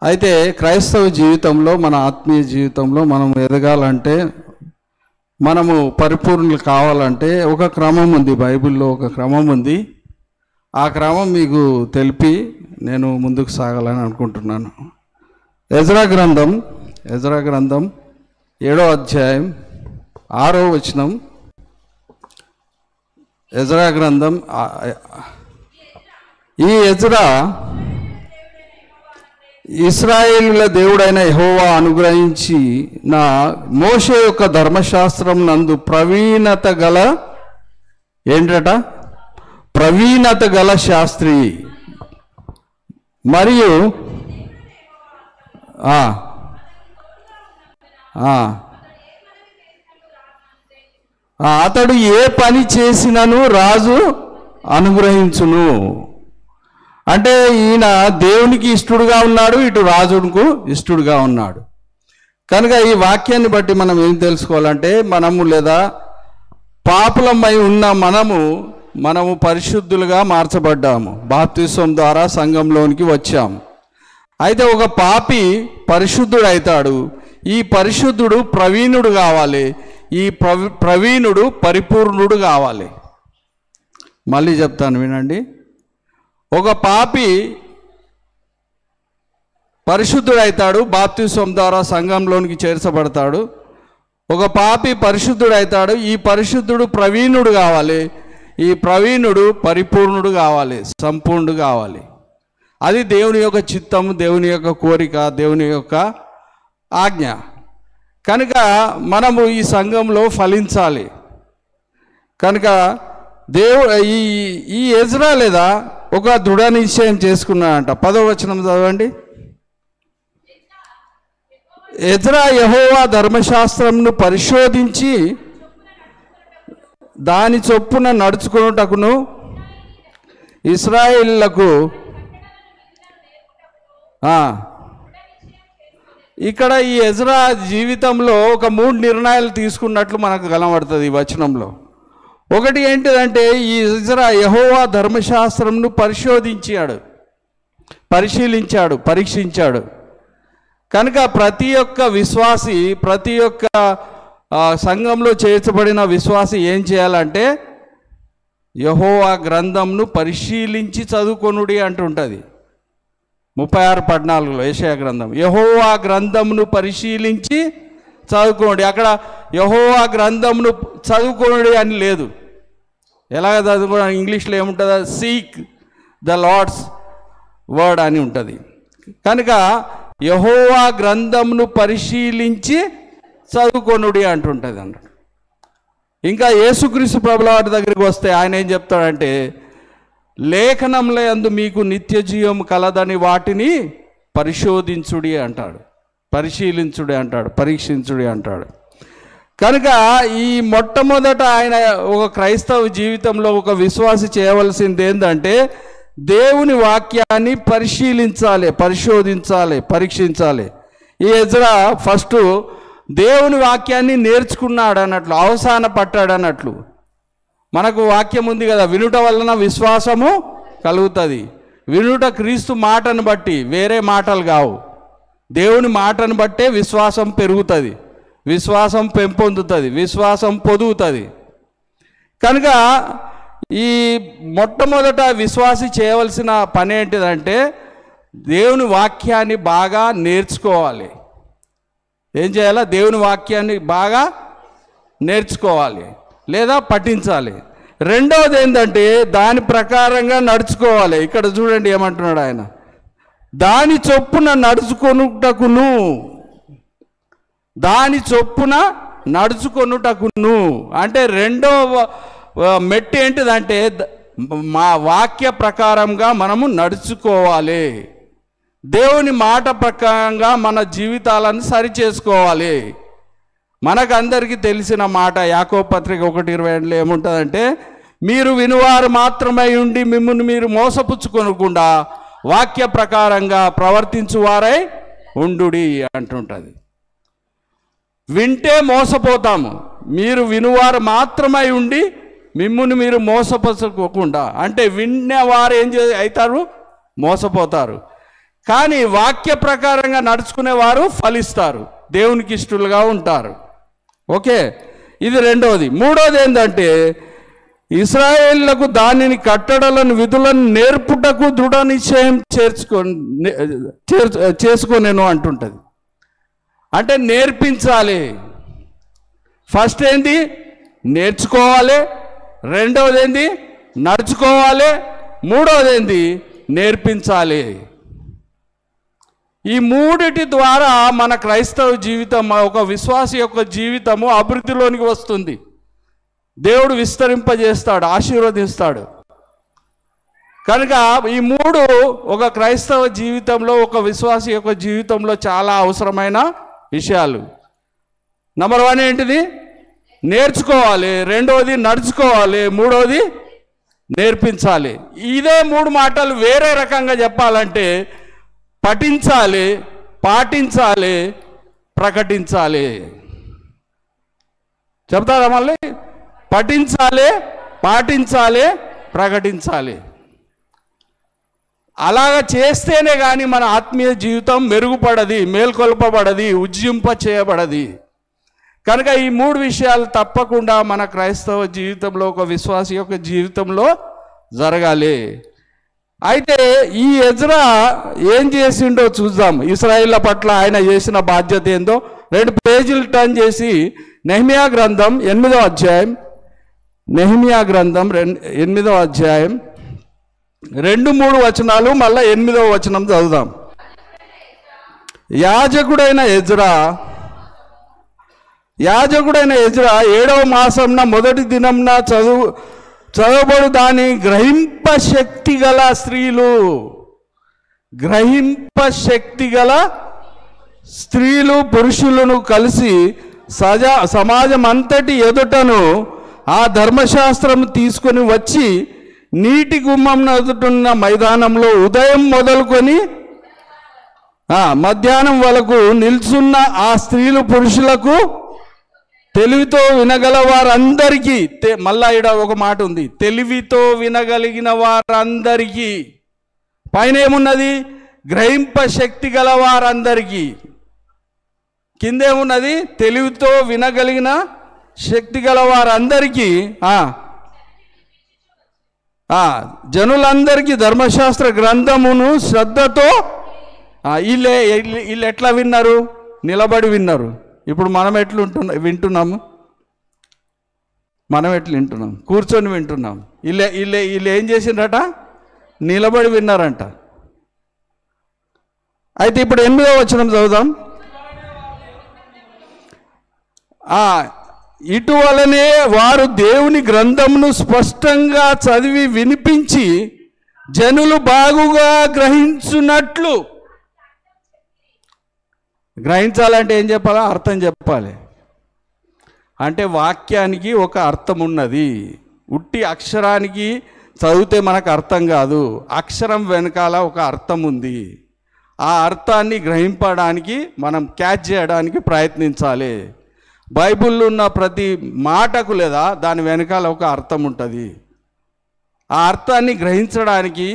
అయితే క్రైస్తవ జీవితంలో, మన ఆత్మీయ జీవితంలో మనం ఎదగాలంటే, మనము పరిపూర్ణులు కావాలంటే ఒక క్రమం ఉంది, బైబిల్లో ఒక క్రమం ఉంది. ఆ క్రమం మీకు తెలిపి నేను ముందుకు సాగాలని అనుకుంటున్నాను. ఎజ్రా గ్రంథం 7వ అధ్యాయం 6వ వచనం. ఎజ్రా గ్రంథం. ఈ ఎజ్రా ఇశ్రాయేలుల దేవుడైన యెహోవా అనుగ్రహించి నా మోషే యొక్క ధర్మశాస్త్రం నందు ప్రవీణత గల శాస్త్రి మరియు అతడు ఏ పని చేసినను రాజు అనుగ్రహించును. అంటే ఈయన దేవునికి ఇష్టడుగా ఉన్నాడు, ఇటు రాజుకు ఇష్టడుగా ఉన్నాడు. కనుక ఈ వాక్యాన్ని బట్టి మనం ఏం తెలుసుకోవాలంటే, మనము లేదా పాపులమై ఉన్న మనము పరిశుద్ధులుగా మార్చబడ్డాము. బాప్తిస్వం ద్వారా సంఘంలోనికి వచ్చాము. అయితే ఒక పాపి పరిశుద్ధుడు అవుతాడు. ఈ పరిశుద్ధుడు ప్రవీణుడు కావాలి. ఈ ప్రవీణుడు పరిపూర్ణుడు కావాలి. మళ్ళీ చెప్తాను, వినండి. ఒక పాపి పరిశుద్ధుడు అవుతాడు, బాప్తిస్వం ద్వారా సంఘంలోనికి చేర్చబడతాడు. ఒక పాపి పరిశుద్ధుడు అవుతాడు. ఈ పరిశుద్ధుడు ప్రవీణుడు కావాలి. ఈ ప్రవీణుడు పరిపూర్ణుడు కావాలి, సంపూర్ణుడు కావాలి. అది దేవుని యొక్క చిత్తము, దేవుని యొక్క కోరిక, దేవుని యొక్క ఆజ్ఞ. కనుక మనము ఈ సంఘంలో ఫలించాలి. కనుక ఈ ఎజ్రా లేదా ఒక దృఢ నిశ్చయం చేసుకున్నాడంట. 10వ వచనం చదవండి. ఎజ్రా యెహోవా ధర్మశాస్త్రంను పరిశోధించి దాని చొప్పున నడుచుకొనుటకును ఇశ్రాయేలులకు. ఇక్కడ ఈ ఎజ్రా జీవితంలో ఒక 3 నిర్ణయాలు తీసుకున్నట్లు మనకు కనబడుతుంది ఈ వచనంలో. ఒకటి ఏంటిదంటే, ఈ ఎజ్రా యెహోవా ధర్మశాస్త్రంను పరిశీలించాడు, పరీక్షించాడు. కనుక ప్రతి ఒక్క విశ్వాసి, ప్రతి ఒక్క సంఘంలో చేర్చబడిన విశ్వాసి ఏం చేయాలంటే, యెహోవా గ్రంథంను పరిశీలించి చదువుకొనుడి అంటుంటుంది 36:14 యెషయా గ్రంథం. యెహోవా గ్రంథంను పరిశీలించి చదువుకోండి. అక్కడ యెహోవా గ్రంథంను చదువుకోండి అని లేదు. ఎలాగ చదువుకోవడం? ఇంగ్లీష్లో ఏముంటుందా? సీక్ ద లార్డ్స్ వర్డ్ అని ఉంటుంది. కనుక యెహోవా గ్రంథంను పరిశీలించి చదువుకొనుడి అంటుంటుంది అన్నట్టు. ఇంకా యేసుక్రీస్తు ప్రభుల వారి దగ్గరికి వస్తే ఆయన ఏం చెప్తాడంటే, లేఖనంలో యందు మీకు నిత్య జీవం కలదని వాటిని పరిశోధించుడి అంటాడు, పరిశీలించుడి అంటాడు, పరీక్షించుడి అంటాడు. కనుక ఈ మొట్టమొదట ఆయన ఒక క్రైస్తవ జీవితంలో ఒక విశ్వాసి చేయవలసింది ఏంటంటే, దేవుని వాక్యాన్ని పరిశీలించాలి, పరిశోధించాలి, పరీక్షించాలి. ఈ ఎజ్రా ఫస్ట్ దేవుని వాక్యాన్ని నేర్చుకున్నాడు అన్నట్లు, అవసాన పట్టాడు అన్నట్లు. మనకు వాక్యం ఉంది కదా, వినుట వలన విశ్వాసము కలుగుతుంది. వినుట క్రీస్తు మాటను బట్టి, వేరే మాటలు కావు. దేవుని మాటను బట్టే విశ్వాసం పెరుగుతుంది, విశ్వాసం పెంపొందుతుంది, విశ్వాసం పొదుగుతుంది. కనుక ఈ మొట్టమొదట విశ్వాసి చేయవలసిన పని ఏంటిదంటే, దేవుని వాక్యాన్ని బాగా నేర్చుకోవాలి. ఏం చేయాలా? దేవుని వాక్యాన్ని బాగా నేర్చుకోవాలి లేదా పఠించాలి. రెండవది ఏంటంటే, దాని ప్రకారంగా నడుచుకోవాలి. ఇక్కడ చూడండి ఏమంటున్నాడు ఆయన, దాని చొప్పున నడుచుకొనుటకును, దాని చొప్పున నడుచుకొనుటకును. అంటే రెండవ మెట్టు ఏంటిదంటే, మా వాక్య ప్రకారంగా మనము నడుచుకోవాలి. దేవుని మాట ప్రకారంగా మన జీవితాలను సరిచేసుకోవాలి. మనకందరికీ తెలిసిన మాట యాకోబు పత్రిక 1:22 ఏముంటుందంటే, మీరు వినువారు మాత్రమై ఉండి మిమ్మల్ని మీరు మోసపుచ్చుకొనకుండా వాక్య ప్రకారంగా ప్రవర్తించువారై ఉండుడి అంటుంటుంది. వింటే మోసపోతాము. మీరు వినువారు మాత్రమై ఉండి మిమ్మల్ని మీరు మోసపుచ్చుకోకుండా, అంటే విన్నవారు ఏం అవుతారు? మోసపోతారు. కానీ వాక్య ప్రకారంగా నడుచుకునేవారు ఫలిస్తారు, దేవునికి ఇష్టలుగా ఉంటారు. ఓకే, ఇది రెండవది. మూడవది ఏంటంటే ఇశ్రాయేళ్లకు దానిని కట్టడలను విధులను నేర్పుటకు దృఢ నిశ్చయం చేసుకొనేను అంటుంటుంది. అంటే నేర్పించాలి. ఫస్ట్ ఏంది? నేర్చుకోవాలి. రెండవది ఏంది? నడుచుకోవాలి. మూడవది ఏంది? నేర్పించాలి. ఈ మూడిటి ద్వారా మన క్రైస్తవ జీవితం, ఒక విశ్వాసి యొక్క జీవితము అభివృద్ధిలోనికి వస్తుంది. దేవుడు విస్తరింపజేస్తాడు, ఆశీర్వదిస్తాడు. కనుక ఈ మూడు ఒక క్రైస్తవ జీవితంలో, ఒక విశ్వాసి యొక్క జీవితంలో చాలా అవసరమైన విషయాలు. నంబర్ 1 ఏంటిది? నేర్చుకోవాలి. రెండవది నడుచుకోవాలి. మూడవది నేర్పించాలి. ఇదే 3 మాటలు వేరే రకంగా చెప్పాలంటే పఠించాలి, పాటించాలి, ప్రకటించాలి. చెప్తారా మళ్ళీ? పఠించాలి, పాటించాలి, ప్రకటించాలి. అలాగ చేస్తేనే కానీ మన ఆత్మీయ జీవితం మెరుగుపడది, మేల్కొల్పబడది, ఉజ్జింప చేయబడది. కనుక ఈ 3 విషయాలు తప్పకుండా మన క్రైస్తవ జీవితంలో, ఒక విశ్వాసి యొక్క జీవితంలో జరగాలి. అయితే ఈ ఎజ్రా ఏం చేసిండో చూద్దాం. ఇశ్రాయేళ్ల పట్ల ఆయన చేసిన బాధ్యత ఏందో 2 పేజీలు టర్న్ చేసి నెహెమ్యా గ్రంథం 8వ అధ్యాయం, నెహెమ్యా గ్రంథం 8వ అధ్యాయం 2-3 వచనాలు, మళ్ళీ 8వ వచనం చదువుదాం. యాజకుడైన ఎజ్రా 7వ మాసంన మొదటి దినంన చదవబడు దాని గ్రహింప శక్తి గల స్త్రీలు పురుషులను కలిసి సమాజం అంతటి ఎదుటను ఆ ధర్మశాస్త్రం తీసుకొని వచ్చి నీటి గుమ్మం ఎదుటున్న మైదానంలో ఉదయం మొదలుకొని మధ్యాహ్నం వరకు నిల్చున్న ఆ స్త్రీలు పురుషులకు తెలివితో వినగల వారందరికీ, మళ్ళా ఈడ ఒక మాట ఉంది, తెలివితో వినగలిగిన వారందరికీ. పైన ఏమున్నది? గ్రహింప శక్తి గల వారందరికీ. కిందేమున్నది? తెలివితో వినగలిగిన శక్తి గల వారందరికీ, జనులందరికీ ధర్మశాస్త్ర గ్రంథమును శ్రద్ధతో. వీళ్ళు ఎట్లా విన్నారు? నిలబడి విన్నారు. ఇప్పుడు మనం వింటున్నాము? మనం ఎట్లా వింటున్నాం? కూర్చొని వింటున్నాం. వీళ్ళు ఏం చేసిండ్రట? నిలబడి విన్నారంట. అయితే ఇప్పుడు 8వ వచనం చదువుదాం. ఇటువలనే వారు దేవుని గ్రంథమును స్పష్టంగా చదివి వినిపించి జనులు బాగుగా గ్రహించున్నట్లు. గ్రహించాలంటే ఏం చెప్పాలా? అర్థం చెప్పాలి. అంటే వాక్యానికి ఒక అర్థం ఉన్నది. ఉట్టి అక్షరానికి చదివితే మనకు అర్థం కాదు. అక్షరం వెనకాల ఒక అర్థం ఉంది. ఆ అర్థాన్ని గ్రహింపడానికి మనం క్యాచ్ చేయడానికి ప్రయత్నించాలి. బైబిల్లో ఉన్న ప్రతి మాటకు లేదా దాని వెనకాల ఒక అర్థం ఉంటుంది. ఆ అర్థాన్ని గ్రహించడానికి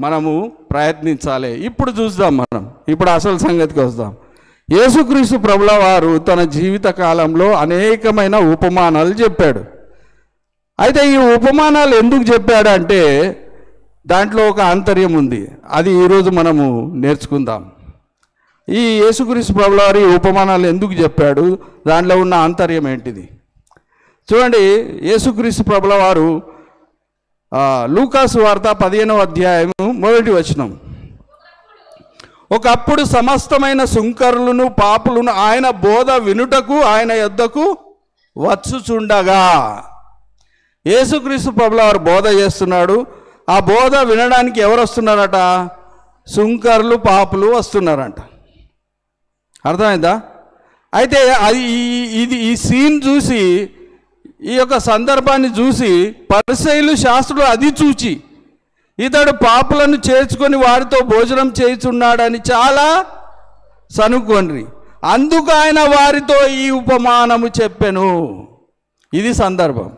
మనము ప్రయత్నించాలి. ఇప్పుడు చూద్దాం. ఇప్పుడు అసలు సంగతికి వద్దాం. యేసుక్రీస్తు ప్రభుల వారు తన జీవిత కాలంలో అనేకమైన ఉపమానాలు చెప్పాడు. అయితే ఈ ఉపమానాలు ఎందుకు చెప్పాడు అంటే దాంట్లో ఒక ఆంతర్యం ఉంది. అది ఈరోజు మనము నేర్చుకుందాం. ఈ యేసుక్రీస్తు ప్రభుల వారు ఈ ఉపమానాలు ఎందుకు చెప్పాడు, దాంట్లో ఉన్న ఆంతర్యం ఏంటిది చూడండి. యేసుక్రీస్తు ప్రభుల వారు లూకాసు వార్త 15వ అధ్యాయము 1వ వచనం. ఒకప్పుడు సమస్తమైన సుంకరులను పాపులను ఆయన బోధ వినుటకు ఆయన యొద్దకు వచ్చుచుండగా. యేసుక్రీస్తు ప్రభుల వారు బోధ చేస్తున్నాడు. ఆ బోధ వినడానికి ఎవరు వస్తున్నారట? సుంకరులు, పాపులు వస్తున్నారంట. అర్థమైందా? అయితే ఈ సీన్ చూసి, ఈ యొక్క సందర్భాన్ని చూసి పరిసయ్యులు, శాస్త్రులు అది చూచి ఇతడు పాపులను చేర్చుకొని వారితో భోజనం చేయుచున్నాడని చాలా సనుక్కొండ్రి. అందుకు ఆయన వారితో ఈ ఉపమానము చెప్పెను. ఇది సందర్భం.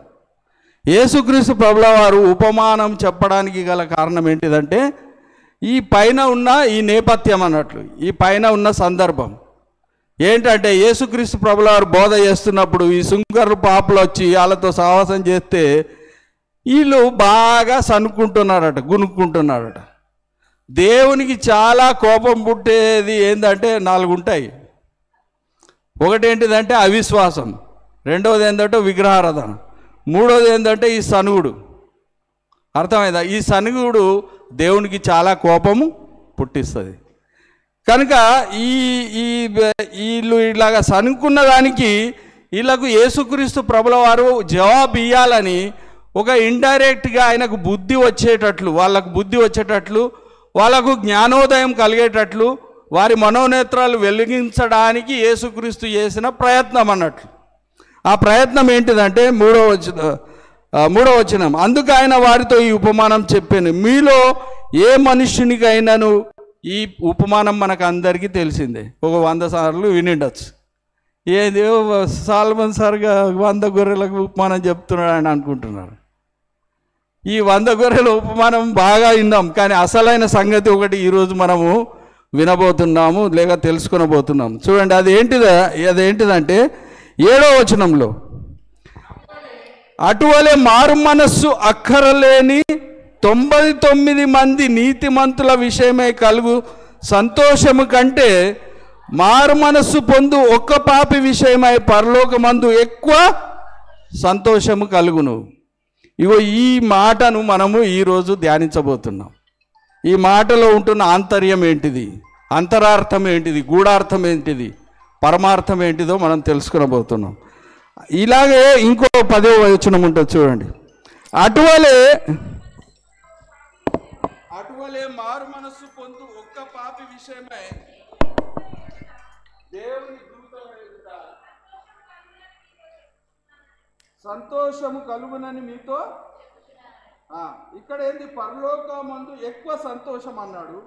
యేసుక్రీస్తు ప్రభుల వారు ఉపమానం చెప్పడానికి గల కారణం ఏంటిదంటే ఈ పైన ఉన్న ఈ నేపథ్యం అన్నట్లు, ఈ పైన ఉన్న సందర్భం ఏంటంటే యేసుక్రీస్తు ప్రభుల వారు బోధ చేస్తున్నప్పుడు ఈ సుంకరు పాపులు వచ్చి వాళ్ళతో సహవాసం చేస్తే వీళ్ళు బాగా సనుక్కుంటున్నారట, గునుక్కుంటున్నారట. దేవునికి చాలా కోపం పుట్టేది ఏంటంటే 4 ఉంటాయి. ఒకటి ఏంటిదంటే అవిశ్వాసం, రెండవది ఏంటంటే విగ్రహారాధన, మూడవది ఏంటంటే ఈ సనుగుడు. అర్థమైందా? ఈ సనుగుడు దేవునికి చాలా కోపము పుట్టిస్తుంది. కనుక వీళ్ళు ఇలాగా సనుక్కున్న దానికి వీళ్ళకు యేసుక్రీస్తు ప్రభుల వారు జవాబు ఇవ్వాలని ఒక ఇండైరెక్ట్గా ఆయనకు బుద్ధి వచ్చేటట్లు, వాళ్ళకు బుద్ధి వచ్చేటట్లు, వాళ్ళకు జ్ఞానోదయం కలిగేటట్లు, వారి మనోనేత్రాలు వెలిగించడానికి యేసుక్రీస్తు చేసిన ప్రయత్నం అన్నట్లు. ఆ ప్రయత్నం ఏంటిదంటే మూడవ వచనం, అందుకు ఆయన వారితో ఈ ఉపమానం చెప్పాను. మీలో ఏ మనుష్యునికైనాను, ఈ ఉపమానం మనకు అందరికీ తెలిసిందే, ఒక 100 సార్లు వినిండొచ్చు. ఏదో సాల్మన్ సార్గా 100 గొర్రెలకు ఉపమానం చెప్తున్నాడు అని అనుకుంటున్నారు. ఈ 100 గొర్రెల ఉపమానం బాగా విన్నాం, కానీ అసలైన సంగతి ఒకటి ఈరోజు మనము వినబోతున్నాము, లేక తెలుసుకొనబోతున్నాము. చూడండి, అదేంటిదంటే 7వ వచనంలో, అటువలే మారు మనస్సు అక్కరలేని 99 మంది నీతిమంతుల విషయమై కలుగు సంతోషము కంటే మారు మనస్సు పొందు ఒక్క పాపి విషయమై పరలోకమందు ఎక్కువ సంతోషము కలుగును. ఇగో ఈ మాటను మనము ఈరోజు ధ్యానించబోతున్నాం. ఈ మాటలో ఉంటున్న ఆంతర్యం ఏంటిది, అంతరార్థం ఏంటిది, గూఢార్థం ఏంటిది, పరమార్థం ఏంటిదో మనం తెలుసుకునబోతున్నాం. ఇలాగే ఇంకో 10వ వచనం ఉంటుంది చూడండి, అటువలే మారు మనస్సు పొందు ఒక్క పాపి విషయమై దేవుని దూతల ఎదుట సంతోషము కలుగునని మీతో. ఇక్కడ ఏంది, పరలోకమందు ఎక్కువ సంతోషం అన్నాడు.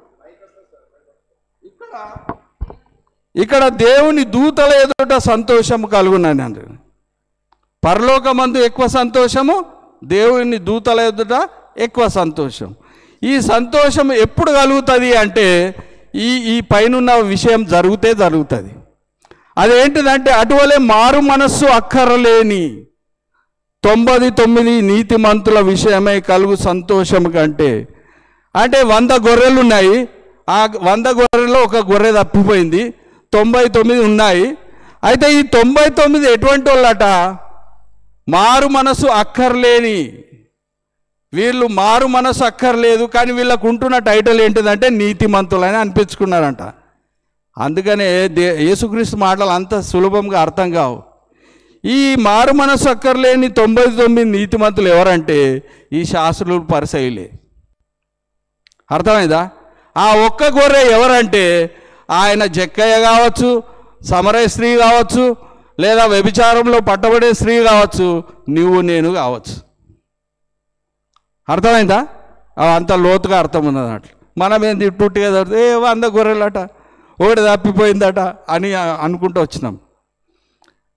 ఇక్కడ దేవుని దూతల ఎదుట సంతోషము కలుగునని అన్నాడు. పరలోకమందు ఎక్కువ సంతోషము, దేవుని దూతల ఎదుట ఎక్కువ సంతోషం. ఈ సంతోషం ఎప్పుడు కలుగుతుంది అంటే ఈ పైన విషయం జరుగుతుంది. అదేంటిదంటే అటువలే మారు మనస్సు అక్కరలేని 99 నీతిమంతుల విషయమై కలుగు సంతోషం కంటే, అంటే 100 గొర్రెలు ఉన్నాయి, ఆ 100 గొర్రెల్లో ఒక గొర్రె తప్పిపోయింది, 99 ఉన్నాయి. అయితే ఈ 99 ఎటువంటి వాళ్ళట, మారు మనసు అక్కర్లేని వీళ్ళు. మారు మనసు అక్కర్లేదు, కానీ వీళ్ళకు ఉంటున్న టైటిల్ ఏంటిదంటే నీతిమంతులని అనిపించుకున్నారంట. అందుకనే యేసుక్రీస్తు మాటలు అంత సులభంగా అర్థం కావు. ఈ మారు మనసు అక్కర్లేని 99 నీతిమంతులు ఎవరంటే ఈ శాస్త్రులు, పరిసయ్యులే. అర్థమైందా? ఆ ఒక్క గొర్రె ఎవరంటే ఆయన జక్కయ్య కావచ్చు, సమరయ స్త్రీ కావచ్చు, లేదా వ్యభిచారంలో పట్టబడే స్త్రీ కావచ్చు, నువ్వు నేను కావచ్చు. అర్థమైందా? అంత లోతుగా అర్థం ఉన్నదన్నట్లు. మనం ఏంది టుట్టిగా 100 గొర్రెలట, ఒకటి తప్పిపోయిందట అని అనుకుంటూ వచ్చినాం.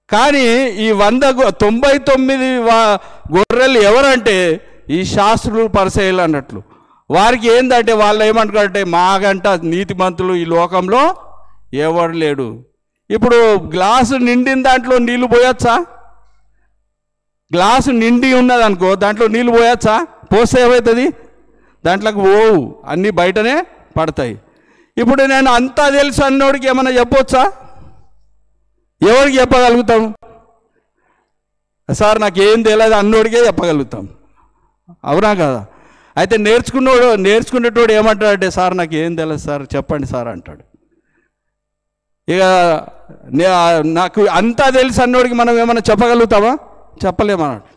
కానీ ఈ 99 గొర్రెలు ఎవరంటే ఈ శాస్త్రులు, పరిసయ్యులు అన్నట్లు. వారికి ఏంటంటే వాళ్ళు ఏమంటారంటే మాగంట నీతిమంతులు ఈ లోకంలో ఎవరు లేడు. ఇప్పుడు గ్లాసు నిండిన దాంట్లో నీళ్లు పోయొచ్చా? గ్లాసు నిండి ఉన్నది అనుకో, దాంట్లో నీళ్ళు పోయొచ్చా? పోస్తే ఏమవుతుంది? దాంట్లోకి పోవు, అన్నీ బయటనే పడతాయి. ఇప్పుడు నేను అంతా తెలుసు అన్నోడికి ఏమైనా చెప్పొచ్చా? ఎవరికి చెప్పగలుగుతాం? సార్ నాకేం తెలియదు అన్నోడికే చెప్పగలుగుతాం, అవునా కదా? అయితే నేర్చుకునేటోడు ఏమంటాడంటే సార్ నాకేం తెలియదు సార్ చెప్పండి సార్ అంటాడు. ఇక నాకు అంతా తెలుసు అన్నోడికి మనం ఏమైనా చెప్పగలుగుతామా? చెప్పలేమన్నట్టు.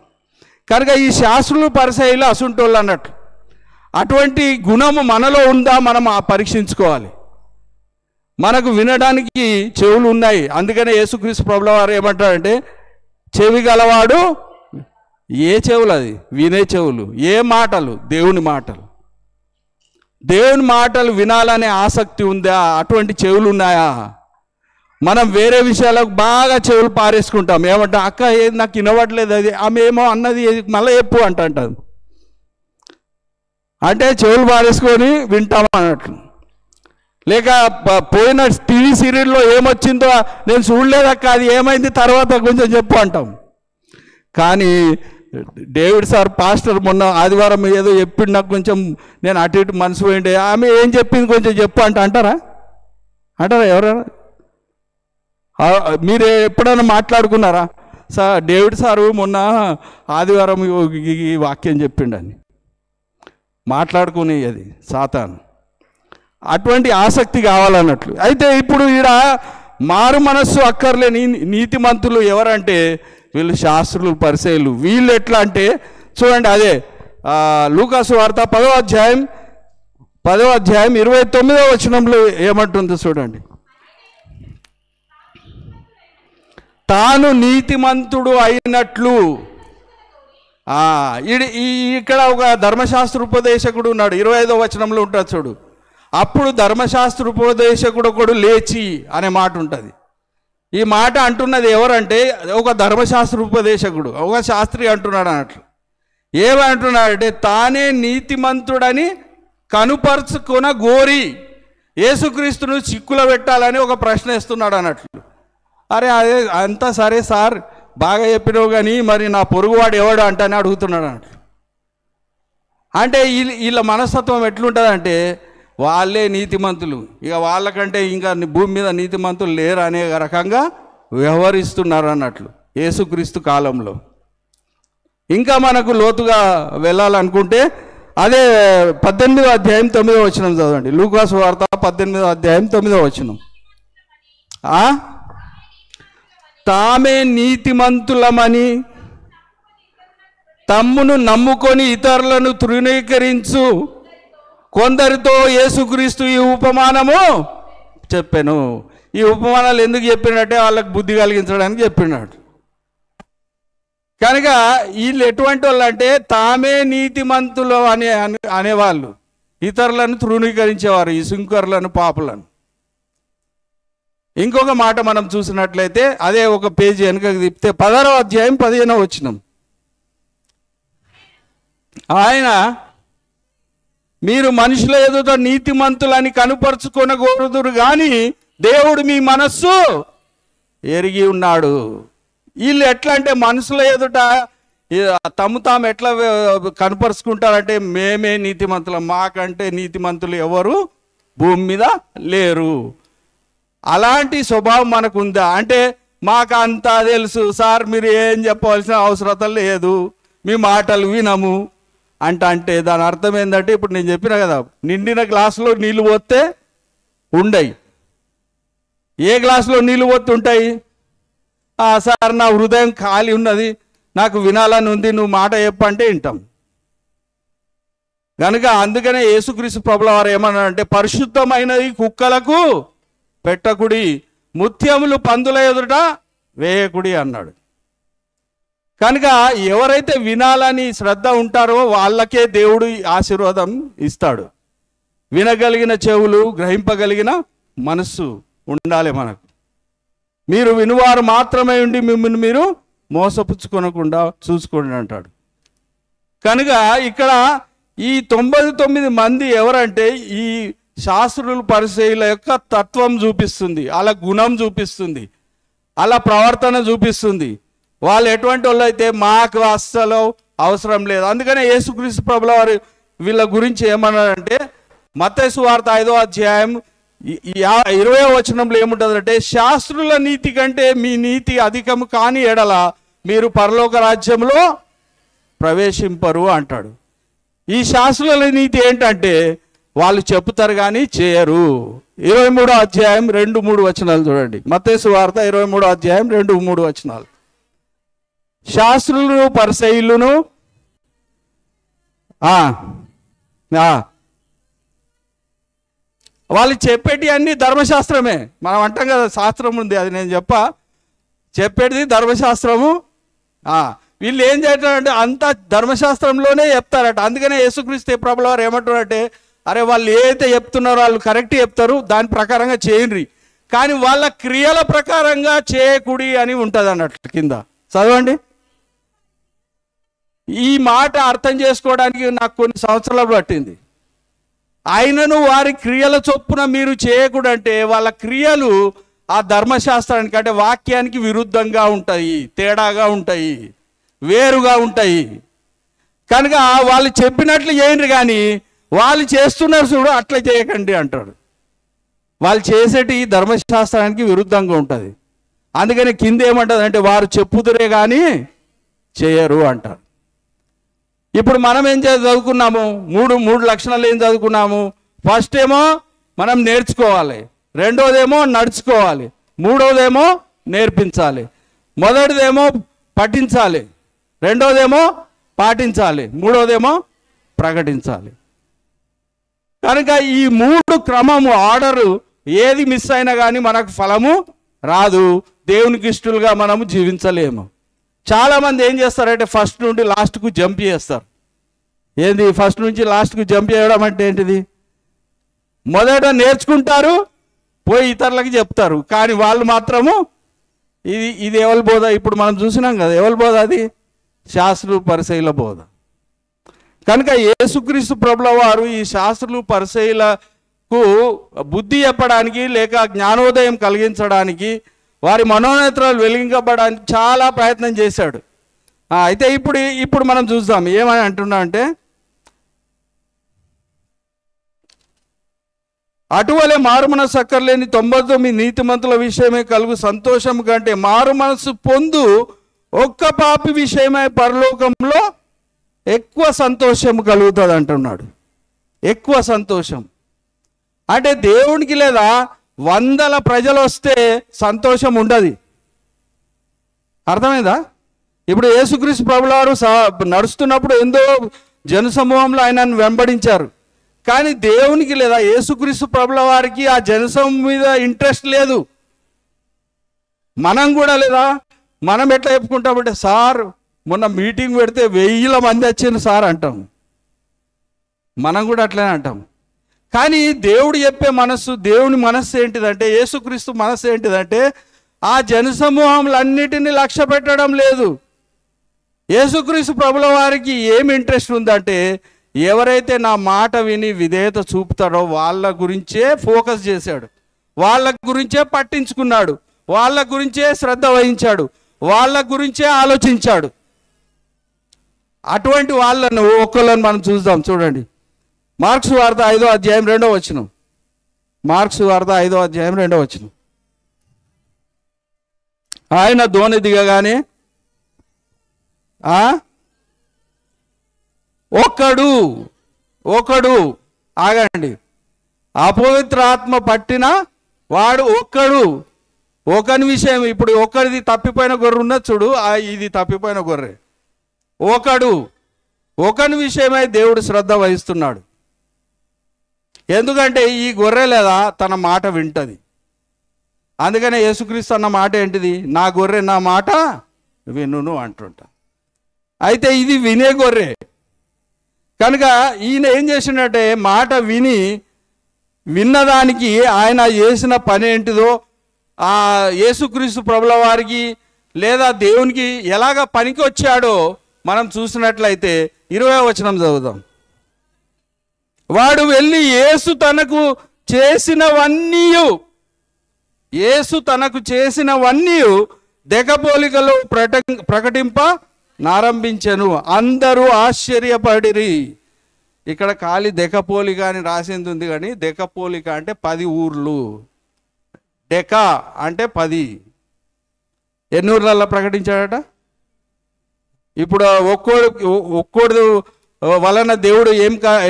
కనుక ఈ శాస్త్రులు, పరిసయ్యులు అసుంటోళ్ళు అన్నట్టు. అటువంటి గుణము మనలో ఉందా మనం పరీక్షించుకోవాలి. మనకు వినడానికి చెవులు ఉన్నాయి, అందుకనే యేసుక్రీస్తు ప్రభుల వారు ఏమంటారంటే చెవి గలవాడు, ఏ చెవులు అది? వినే చెవులు. ఏ మాటలు? దేవుని మాటలు. దేవుని మాటలు వినాలనే ఆసక్తి ఉందా? అటువంటి చెవులు ఉన్నాయా? మనం వేరే విషయాలకు బాగా చెవులు పారేసుకుంటాం. ఏమంటే అక్క ఏది నాకు వినవట్లేదు, అది ఆమె ఏమో అన్నది మళ్ళీ చెప్పు అంటాడు. అంటే చెవులు పారేసుకొని వింటాం అన్నట్లు. లేక పోయిన టీవీ సీరియల్లో ఏమొచ్చిందో నేను చూడలేదక్క, అది ఏమైంది తర్వాత కొంచెం చెప్పు అంటాం. కానీ డేవిడ్ సార్ పాస్టర్ మొన్న ఆదివారం ఏదో చెప్పిండు, నాకు కొంచెం నేను అటు ఇటు మనసు పోయిండే, ఆమె ఏం చెప్పింది కొంచెం చెప్పు అంటారా ఎవరైనా? మీరు ఎప్పుడైనా మాట్లాడుకున్నారా? సార్ డేవిడ్ సారు మొన్న ఆదివారం ఈ వాక్యం చెప్పిండని మాట్లాడుకుని, అది సాతాను. అటువంటి ఆసక్తి కావాలన్నట్లు. అయితే ఇప్పుడు ఈడ మారు మనస్సు అక్కర్లేని నీతిమంతులు ఎవరంటే వీళ్ళు శాస్త్రులు, పరిసయ్యులు. వీళ్ళు ఎట్లా అంటే చూడండి, అదే లూకాసు వార్త 10వ అధ్యాయం 29వ వచనంలో ఏమంటుందో చూడండి. తాను నీతిమంతుడు అయినట్లు. ఇక్కడ ఒక ధర్మశాస్త్ర ఉపదేశకుడు ఉన్నాడు, 25వ వచనంలో ఉంటుంది చూడు. అప్పుడు ధర్మశాస్త్ర ఉపదేశకుడు ఒకడు లేచి అనే మాట ఉంటుంది. ఈ మాట అంటున్నది ఎవరంటే ఒక ధర్మశాస్త్ర ఉపదేశకుడు, ఒక శాస్త్రి అంటున్నాడు అన్నట్లు. ఏమంటున్నాడంటే తానే నీతిమంతుడని కనుపరుచుకున్న గోరి యేసుక్రీస్తును చిక్కులో పెట్టాలని ఒక ప్రశ్న వేస్తున్నాడు అన్నట్లు. అరే అదే అంతా సరే సార్, బాగా చెప్పినావు, కానీ మరి నా పొరుగువాడు ఎవడు అంటని అడుగుతున్నాడు అన్నట్లు. అంటే వీళ్ళ మనస్తత్వం ఎట్లుంటుందంటే వాళ్ళే నీతిమంతులు, ఇక వాళ్ళకంటే ఇంకా భూమి మీద నీతిమంతులు లేరు అనే రకంగా వ్యవహరిస్తున్నారు అన్నట్లు యేసుక్రీస్తు కాలంలో. ఇంకా మనకు లోతుగా వెళ్ళాలనుకుంటే అదే 18వ అధ్యాయం 9వ వచనం చదవండి. లూకాసు వార్త 18వ అధ్యాయం 9వ వచనం. తామే నీతిమంతులమని తమ్మును నమ్ముకొని ఇతరులను తృణీకరించు కొందరితో యేసుక్రీస్తు ఈ ఉపమానము చెప్పాను. ఈ ఉపమానాలు ఎందుకు చెప్పినట్టే వాళ్ళకి బుద్ధి కలిగించడానికి చెప్పినాడు. కనుక వీళ్ళు ఎటువంటి వాళ్ళు అంటే తామే నీతిమంతులు అనేవాళ్ళు, ఇతరులను తృణీకరించేవారు, ఈ సుంకరులను, పాపులను. ఇంకొక మాట మనం చూసినట్లయితే అదే ఒక పేజీ వెనుకకు తిప్పితే 16వ అధ్యాయం 15వ వచనం. ఆయన మీరు మనుషుల ఎదుట నీతిమంతులని కనుపరుచుకొనకూడదురు కానీ దేవుడు మీ మనస్సు ఎరిగి ఉన్నాడు. వీళ్ళు ఎట్లా అంటే మనుషుల ఎదుట తాము ఎట్లా కనపరుచుకుంటారంటే మేమే నీతిమంతులం, మాకంటే నీతిమంతులు ఎవరు భూమి మీద లేరు. అలాంటి స్వభావం మనకు ఉందా అంటే మాకు అంతా తెలుసు సార్, మీరు ఏం చెప్పవలసిన అవసరం లేదు, మీ మాటలు వినము అంటే దాని అర్థం ఏంటంటే ఇప్పుడు నేను చెప్పిన కదా, నిండిన గ్లాసులో నీళ్ళు పోస్తే ఉండయి. ఏ గ్లాసులో నీళ్ళు పోతే ఉంటాయి? సార్ నా హృదయం ఖాళీ ఉన్నది, నాకు వినాలని ఉంది, నువ్వు మాట చెప్పంటే వింటాం. కనుక అందుకనే యేసుక్రీస్తు ప్రభుల వారు ఏమన్నారంటే పరిశుద్ధమైనది కుక్కలకు పెట్టకుడి, ముత్యములు పందుల ఎదుట వేయకుడి అన్నాడు. కనుక ఎవరైతే వినాలని శ్రద్ధ ఉంటారో వాళ్ళకే దేవుడు ఆశీర్వాదం ఇస్తాడు. వినగలిగిన చెవులు, గ్రహింపగలిగిన మనస్సు ఉండాలి మనకు. మీరు వినువారు మాత్రమే ఉండి మిమ్మల్ని మీరు మోసపుచ్చుకొనకుండా చూసుకోండి అంటాడు. కనుక ఇక్కడ ఈ 99 మంది ఎవరంటే ఈ శాస్త్రులు, పరిసయ్యుల యొక్క తత్వం చూపిస్తుంది, అలా గుణం చూపిస్తుంది, అలా ప్రవర్తన చూపిస్తుంది. వాళ్ళు ఎటువంటి వాళ్ళు అయితే మాకు అస్సలు అవసరం లేదు. అందుకనే యేసుక్రీస్తు ప్రభుల వారు వీళ్ళ గురించి ఏమన్నారంటే మత్తయి సువార్త 5వ అధ్యాయం 20వ వచనంలో ఏముంటుందంటే శాస్త్రుల నీతి కంటే మీ నీతి అధికము కాని ఎడల మీరు పరలోక రాజ్యంలో ప్రవేశింపరు అంటాడు. ఈ శాస్త్రుల నీతి ఏంటంటే వాళ్ళు చెప్తారు కానీ చేయరు. 23వ అధ్యాయం 2-3 వచనాలు చూడండి. మత్తయి సువార్త 23వ అధ్యాయం 2-3 వచనాలు. శాస్త్రులను, పరిసయ్యులను వాళ్ళు చెప్పేటి అన్ని ధర్మశాస్త్రమే. మనం అంటాం కదా శాస్త్రం ఉంది, అది నేను చెప్పేది ధర్మశాస్త్రము. వీళ్ళు ఏం చేస్తారంటే అంతా ధర్మశాస్త్రంలోనే చెప్తారట. అందుకనే యేసుక్రీస్తు ప్రభుల వారు ఏమంటారంటే అరే వాళ్ళు ఏదైతే చెప్తున్నారో వాళ్ళు కరెక్ట్ చెప్తారు, దాని ప్రకారంగా చేయండి, కానీ వాళ్ళ క్రియల ప్రకారంగా చేయకుడి అని ఉంటుంది అన్నట్లు. కింద చదవండి. ఈ మాట అర్థం చేసుకోవడానికి నాకు కొన్ని సంవత్సరాలు పట్టింది. ఆయనను వారి క్రియల చొప్పున మీరు చేయకూడంటే వాళ్ళ క్రియలు ఆ ధర్మశాస్త్రానికి అంటే వాక్యానికి విరుద్ధంగా ఉంటాయి, తేడాగా ఉంటాయి, వేరుగా ఉంటాయి. కనుక వాళ్ళు చెప్పినట్లు చేయండి, కానీ వాళ్ళు చేస్తున్నారు చూడు అట్లా చేయకండి అంటాడు. వాళ్ళు చేసేటి ధర్మశాస్త్రానికి విరుద్ధంగా ఉంటుంది. అందుకని కింద ఏమంటుంది అంటే వారు చెప్పుదురే కానీ చేయరు అంటారు. ఇప్పుడు మనం ఏం చదువుకున్నాము? మూడు లక్షణాలు ఏం చదువుకున్నాము? ఫస్ట్ ఏమో మనం నేర్చుకోవాలి, రెండోదేమో నడుచుకోవాలి, మూడోదేమో నేర్పించాలి. మొదటిదేమో పఠించాలి, రెండోదేమో పాటించాలి, మూడోదేమో ప్రకటించాలి. కనుక ఈ 3 క్రమము ఆర్డరు ఏది మిస్ అయినా కానీ మనకు ఫలము రాదు, దేవునికి ఇష్టలుగా మనము జీవించలేము. చాలామంది ఏం చేస్తారంటే ఫస్ట్ నుండి లాస్ట్కు జంప్ చేస్తారు. ఏంది ఫస్ట్ నుంచి లాస్ట్కు జంప్ చేయడం అంటే ఏంటిది? మొదట నేర్చుకుంటారు, పోయి ఇతరులకు చెప్తారు, కానీ వాళ్ళు మాత్రము ఇది ఎవరి బోధ? ఇప్పుడు మనం చూసినాం కదా, ఎవరి బోధ అది? శాస్త్రులు పరిసయ్యుల బోధ. కనుక యేసుక్రీస్తు ప్రభుల వారు ఈ శాస్త్రులు పరిసయ్యులకు బుద్ధి చెప్పడానికి లేక జ్ఞానోదయం కలిగించడానికి, వారి మనోనేత్రాలు వెలిగించబడడానికి చాలా ప్రయత్నం చేశాడు. అయితే ఇప్పుడు మనం చూద్దాం ఏమని అంటున్నా అంటే, అటువలే మారు మనసు అక్కర్లేని 99 నీతిమంతుల విషయమే కలుగు సంతోషం కంటే మారు మనసు పొందు ఒక్క పాపి విషయమై పరలోకంలో ఎక్కువ సంతోషం కలుగుతుంది అంటున్నాడు. ఎక్కువ సంతోషం అంటే దేవునికి లేదా 100 ప్రజలు వస్తే సంతోషం ఉండదు. అర్థమైందా? ఇప్పుడు యేసుక్రీస్తు ప్రభుల వారు నడుస్తున్నప్పుడు ఎంతో జనసమూహంలో ఆయనను వెంబడించారు, కానీ దేవునికి లేదా యేసుక్రీస్తు ప్రభుల వారికి ఆ జనసమూహం మీద ఇంట్రెస్ట్ లేదు. మనం కూడా లేదా, మనం ఎట్లా చెప్పుకుంటామంటే సార్ మొన్న మీటింగ్ పెడితే 1000 మంది వచ్చింది సార్ అంటాం. మనం కూడా అట్లనే అంటాం. కానీ దేవుడు చెప్పే మనస్సు, దేవుని మనస్సు ఏంటిదంటే, యేసుక్రీస్తు మనస్సు ఏంటిదంటే ఆ జనసమూహంలన్నిటినీ లక్ష్య పెట్టడం లేదు. యేసుక్రీస్తు ప్రభుల వారికి ఏమి ఇంట్రెస్ట్ ఉందంటే, ఎవరైతే నా మాట విని విధేయత చూపుతారో వాళ్ళ గురించే ఫోకస్ చేశాడు, వాళ్ళ గురించే పట్టించుకున్నాడు, వాళ్ళ గురించే శ్రద్ధ వహించాడు, వాళ్ళ గురించే ఆలోచించాడు. అటువంటి వాళ్ళను ఒక్కళ్ళని మనం చూద్దాం. చూడండి, మార్క్స్ వార్త 5వ అధ్యాయం 2వ వచనం. మార్క్స్ వార్త 5వ అధ్యాయం 2వ వచనం. ఆయన దోణి దిగగానే ఒకడు ఆగండి, అపవిత్ర ఆత్మ పట్టిన వాడు ఒకని విషయం. ఇప్పుడు ఒకరిది తప్పిపోయిన గొర్రె ఉన్నది చూడు, ఇది తప్పిపోయిన గొర్రె. ఒకని విషయమై దేవుడు శ్రద్ధ వహిస్తున్నాడు. ఎందుకంటే ఈ గొర్రె లేదా తన మాట వింటది. అందుకనే యేసుక్రీస్తు అన్న మాట ఏంటిది? నా గొర్రె నా మాట వినును అంటుంటా. అయితే ఇది వినే గొర్రె కనుక ఈయన ఏం చేసిండంటే, మాట విన్నదానికి ఆయన చేసిన పని ఏంటిదో ఆ యేసుక్రీస్తు ప్రభుల వారికి లేదా దేవునికి ఎలాగ పనికి వచ్చాడో మనం చూసినట్లయితే 20వ వచనం చదువుదాం. వాడు వెళ్ళి యేసు తనకు చేసినవన్నీ దెకపోలికలో ప్రకటింప నారంభించెను. అందరూ ఆశ్చర్యపడిరి. ఇక్కడ ఖాళీ దెకపోలిక అని రాసింది ఉంది, కానీ దెకపోలిక అంటే 10 ఊర్లు. డెక అంటే 10. ఎన్ని ఊర్లలో ప్రకటించాడట? ఇప్పుడు ఒక్కోడు వలన దేవుడు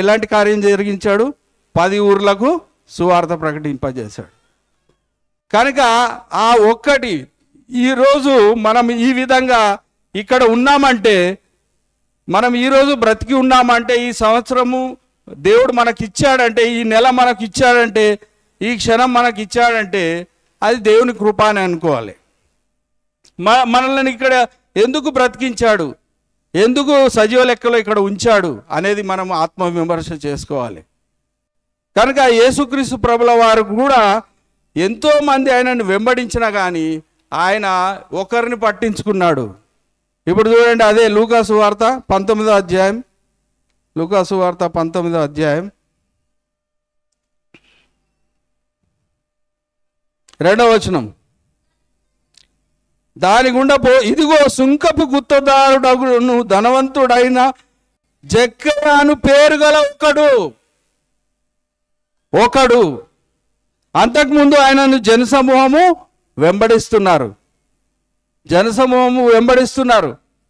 ఎలాంటి కార్యం జరిగించాడు? 10 ఊర్లకు సువార్త ప్రకటింపజేశాడు. కనుక ఆ ఒక్కటి ఈరోజు మనం ఈ విధంగా ఇక్కడ ఉన్నామంటే, మనం ఈరోజు బ్రతికి ఉన్నామంటే, ఈ సంవత్సరము దేవుడు మనకిచ్చాడంటే, ఈ నెల మనకిచ్చాడంటే, ఈ క్షణం మనకిచ్చాడంటే అది దేవుని కృప అని అనుకోవాలి. మనల్ని ఇక్కడ ఎందుకు బ్రతికించాడు, ఎందుకు సజీవ లెక్కలో ఇక్కడ ఉంచాడు అనేది మనం ఆత్మవిమర్శ చేసుకోవాలి. కనుక యేసుక్రీస్తు ప్రభుల వారు కూడా ఎంతోమంది ఆయనను వెంబడించినా కానీ ఆయన ఒకరిని పట్టించుకున్నాడు. ఇప్పుడు చూడండి, అదే లూకాసు వార్త 19వ అధ్యాయం, లూకాసు వార్త 19వ అధ్యాయం 2వ వచనం. దాని గుండా ఇదిగో సుంకపు గుత్తదారుడగును ధనవంతుడైన జక్కయ్య అను పేరు గల ఒకడు అంతకుముందు ఆయనను జనసమూహము వెంబడిస్తున్నారు.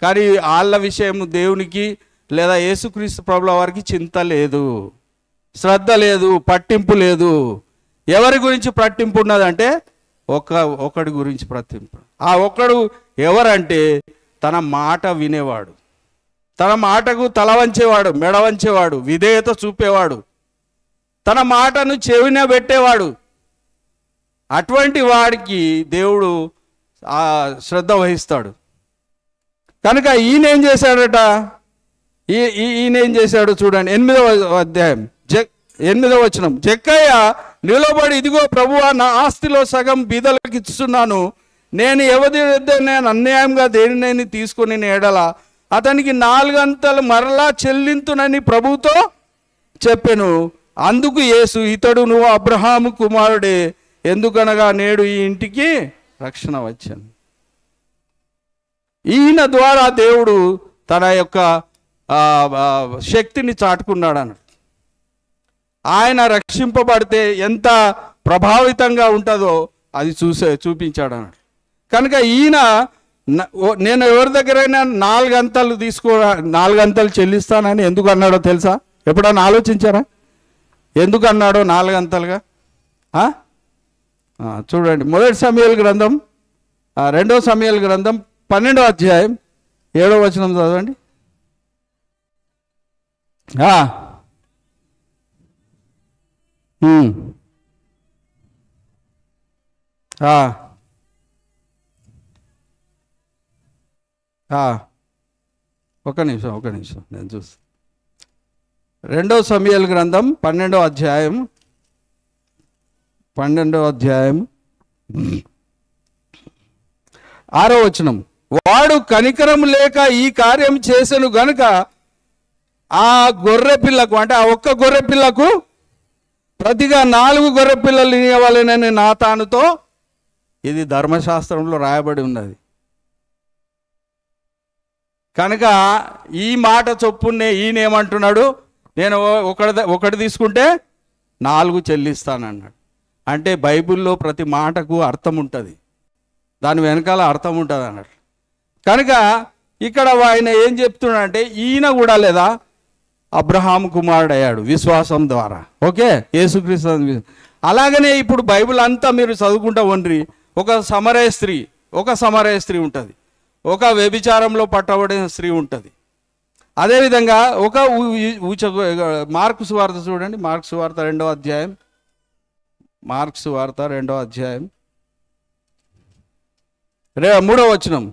కానీ వాళ్ళ విషయం దేవునికి లేదా యేసుక్రీస్తు ప్రభుల వారికి చింత లేదు, శ్రద్ధ లేదు, పట్టింపు లేదు. ఎవరి గురించి పట్టింపు ఉన్నదంటే ఒకడి గురించి పట్టింపు. ఆ ఒకడు ఎవరంటే తన మాట వినేవాడు, తన మాటకు తల వంచేవాడు, మెడ వంచేవాడు, విధేయత చూపేవాడు, తన మాటను చెవిన పెట్టేవాడు. అటువంటి వాడికి దేవుడు శ్రద్ధ వహిస్తాడు. కనుక ఈయన ఏం చేశాడట, ఈయన ఏం చేశాడు చూడండి, 8వ అధ్యాయం 8వ వచనం. జక్కయ్య నిలబడి, ఇదిగో ప్రభువా, నా ఆస్తిలో సగం బీదలకు ఇస్తున్నాను. నేను నేను అన్యాయంగా దేనినైనా తీసుకుని ఎడల అతనికి 4 అంతలు మరలా చెల్లింతునని ప్రభుతో చెప్పెను. అందుకు యేసు, ఇతడు నువ్వు అబ్రహాము కుమారుడే, ఎందుకనగా నేడు ఈ ఇంటికి రక్షణ వచ్చాను. ఈయన ద్వారా దేవుడు తన యొక్క శక్తిని చాటుకున్నాడు అన్నట్టు. ఆయన రక్షింపబడితే ఎంత ప్రభావితంగా ఉంటుందో అది చూపించాడు అన్నాడు. కనుక ఈయన నేను ఎవరి దగ్గరైనా 4 అంతలు 4 అంతలు చెల్లిస్తానని ఎందుకు అన్నాడో తెలుసా? ఎప్పుడన్నా ఆలోచించారా ఎందుకు అన్నాడో 4 అంతలుగా? చూడండి, 1 సమూయేలు గ్రంథం 2వ సమూయేలు గ్రంథం 12వ అధ్యాయం 7వ వచనం చదవండి. ఒక నిమిషం నేను చూస్తాను. 2వ సమూయేలు గ్రంథం 12వ అధ్యాయం 6వ వచనం. వాడు కనికరం లేక ఈ కార్యం చేసెను గనుక ఆ గొర్రె పిల్లకు, అంటే ఆ ఒక్క గొర్రె పిల్లకు ప్రతిగా 4 గొర్రె పిల్లలు ఇవ్వాలని నాతానుతో, ఇది ధర్మశాస్త్రంలో రాయబడి ఉన్నది. కనుక ఈ మాట చొప్పునే ఈయన ఏమంటున్నాడు, నేను ఒకటి తీసుకుంటే 4 చెల్లిస్తానన్నాడు. అంటే బైబిల్లో ప్రతి మాటకు అర్థం ఉంటుంది, దాని వెనకాల అర్థం ఉంటుంది అన్నట్టు. కనుక ఇక్కడ ఆయన ఏం చెప్తున్నాడంటే, ఈయన కూడా లేదా అబ్రహాము కుమారుడు అయ్యాడు విశ్వాసం ద్వారా. ఓకే, యేసుక్రీస్తు. అలాగనే ఇప్పుడు బైబిల్ అంతా మీరు చదువుకుంటా ఉండ్రి, ఒక సమరయ స్త్రీ ఉంటుంది, ఒక వ్యభిచారంలో పట్టబడిన స్త్రీ ఉంటుంది. అదేవిధంగా ఒక మార్కు సువార్త చూడండి, మార్కు సువార్త 2వ అధ్యాయం, మార్కు సువార్త 2వ అధ్యాయం 3వ వచనం.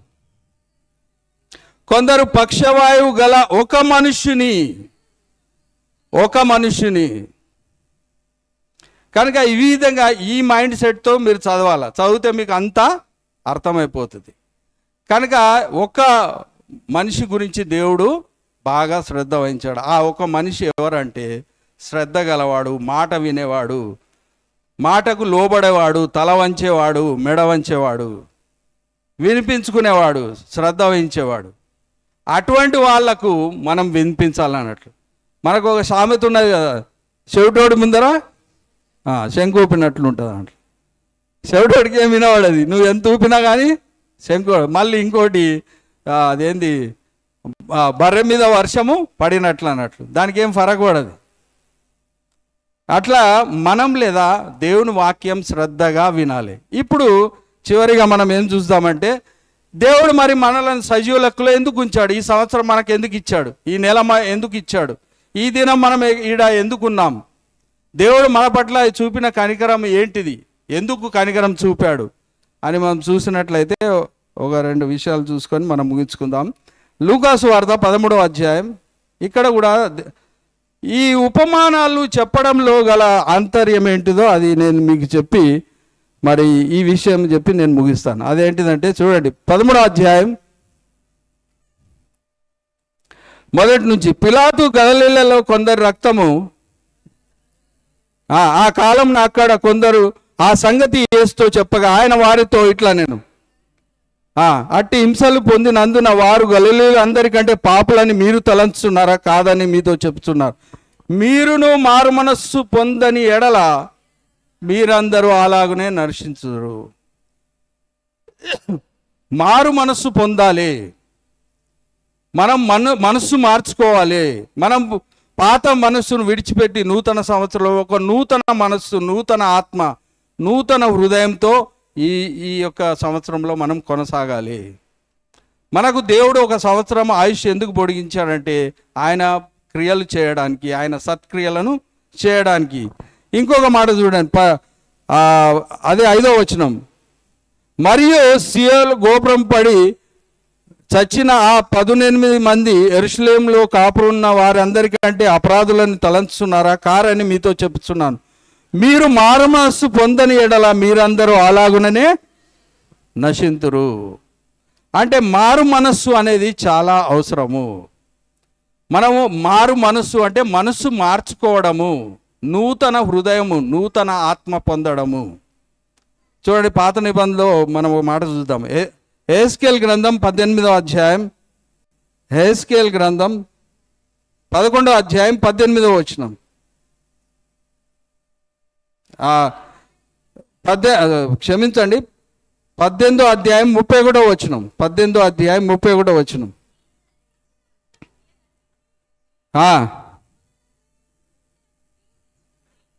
కొందరు పక్షవాయువు గల ఒక మనుష్యుని. కనుక ఈ విధంగా ఈ మైండ్ సెట్తో మీరు చదివితే మీకు అంతా అర్థమైపోతుంది. కనుక ఒక మనిషి గురించి దేవుడు బాగా శ్రద్ధ వహించాడు. ఆ ఒక మనిషి ఎవరంటే శ్రద్ధ గలవాడు, మాట వినేవాడు, మాటకు లోబడేవాడు, తల వంచేవాడు, మెడ వంచేవాడు, వినిపించుకునేవాడు, శ్రద్ధ వహించేవాడు. అటువంటి వాళ్లకు మనం వినిపించాలన్నట్లు. మనకు ఒక సామెత ఉన్నది కదా, చెవిటోడి ముందర శంకు ఊపినట్లు ఉంటుంది అన్నట్లు. చెవిటోడికి ఏం వినవాడది, నువ్వు ఎంత ఊపినా కానీ శంకు. మళ్ళీ ఇంకోటి అదేంది, బర్రె మీద వర్షము పడినట్లు అన్నట్లు, దానికి ఏం ఫరక్ పడదు. అట్లా మనం లేదా దేవుని వాక్యం శ్రద్ధగా వినాలి. ఇప్పుడు చివరిగా మనం ఏం చూస్తామంటే, దేవుడు మరి మనలను సజీవ లెక్కలో ఎందుకు ఉంచాడు, ఈ సంవత్సరం మనకు ఎందుకు ఇచ్చాడు, ఈ నెల ఎందుకు ఇచ్చాడు, ఈ దినం మనం ఈడ ఎందుకున్నాం, దేవుడు మన పట్ల చూపిన కనికరం ఏంటిది, ఎందుకు కనికరం చూపాడు అని మనం చూసినట్లయితే ఒక 2 విషయాలు చూసుకొని మనం ముగించుకుందాం. లూకాసు వార్త 13వ అధ్యాయం. ఇక్కడ కూడా ఈ ఉపమానాలు చెప్పడంలో గల ఆంతర్యం ఏంటిదో అది నేను మీకు చెప్పి మరి ఈ విషయం చెప్పి నేను ముగిస్తాను. అదేంటిదంటే చూడండి, 13వ అధ్యాయం మొదటి నుంచి. పిలాతు గలిలయలో కొందరు రక్తము, ఆ కాలం అక్కడ కొందరు ఆ సంగతి యేసుతో చెప్పగా ఆయన వారితో ఇట్లా నేను అట్టి హింసలు పొందినందున వారు గలిలయులు అందరికంటే పాపులని మీరు తలంచుతున్నారా? కాదని మీతో చెప్తున్నారు. మీరును మారు మనస్సు పొందని ఎడల మీరందరూ అలాగనే నశించుదురు. మారు మనస్సు పొందాలి, మనం మనస్సు మార్చుకోవాలి. మనం పాత మనస్సును విడిచిపెట్టి నూతన సంవత్సరంలో ఒక నూతన మనస్సు, నూతన ఆత్మ, నూతన హృదయంతో ఈ యొక్క సంవత్సరంలో మనం కొనసాగాలి. మనకు దేవుడు ఒక సంవత్సరం ఆయుష్ ఎందుకు పొడిగించాడంటే ఆయన క్రియలు చేయడానికి, ఆయన సత్క్రియలను చేయడానికి. ఇంకొక మాట చూడండి, అదే 5వ వచనం. మరియు సియోను గోపురం పడి చచ్చిన ఆ 18 మంది యెరూషలేములో కాపురున్న వారందరికంటే అపరాధులను తలంచుతున్నారా? కారని మీతో చెప్తున్నాను. మీరు మారు మనస్సు పొందని ఎడల మీరందరూ అలాగుననే నశింతురు. అంటే మారు మనస్సు అనేది చాలా అవసరము. మనము మారు మనస్సు అంటే మనస్సు మార్చుకోవడము, నూతన హృదయము, నూతన ఆత్మ పొందడము. చూడండి, పాత నిబంధనలో మనం ఒక మాట చూద్దాం. యెహెజ్కేలు గ్రంథం 18వ అధ్యాయం, యెహెజ్కేలు గ్రంథం 11వ అధ్యాయం 18వ వచనం. క్షమించండి, 18వ అధ్యాయం 31వ వచనం. 18వ అధ్యాయం 31వ వచనం.